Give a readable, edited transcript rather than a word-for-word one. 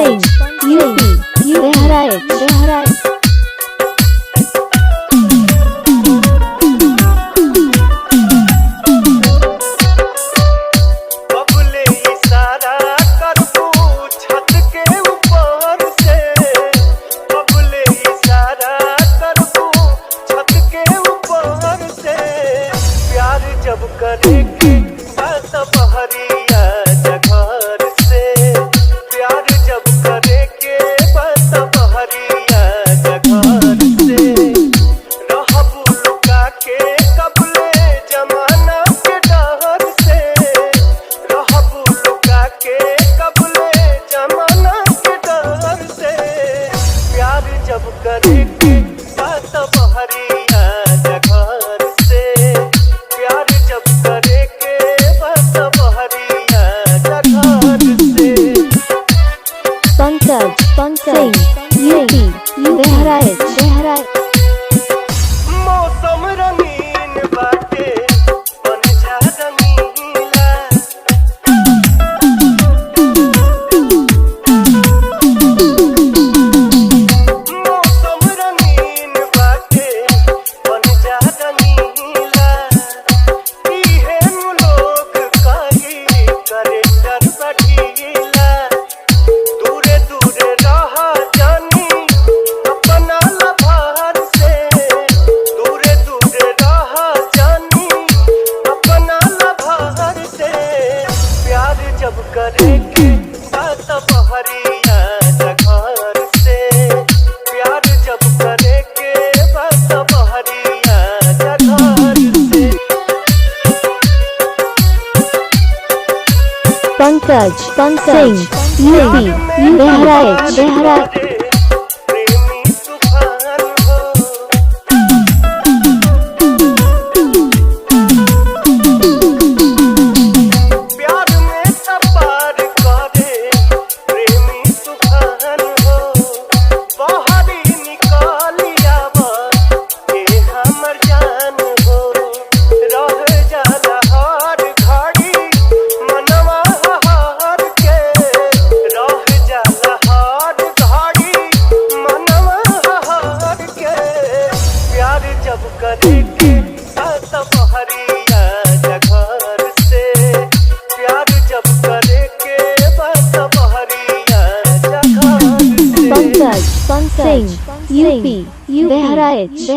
Singh UP Bahraich जब करेगी बात बहरिया जघर से प्यार जब करेगी बात बहरिया जघर से रहबू लुका के कबले जमाना के डर से रहबू लुका के कबले जमाना के डर से प्यार जब करेगी बात बहरिया जघर से प्यार जब करे के बस बहरिया जघर से। पंकज सिंह यूपी बहराइच मौसम रंगीन बाटे बन जा रंगीला मौसम रंगीन बाटे बन जा रंगीला दूरे दूरे रहा जानी अपना लभार से दूरे दूरे रहा जानी अपना लभार से प्यार जब करेगी बात बहरिया जघर से प्यार जब करेगी बात बहरिया जघर से। पंकज सिंह यूपी बहराइच जब करेगी बात बहरिया जघर से प्यार जब करेगी बात बहरिया जघर से। पंकज सिंह यूपी बहराइच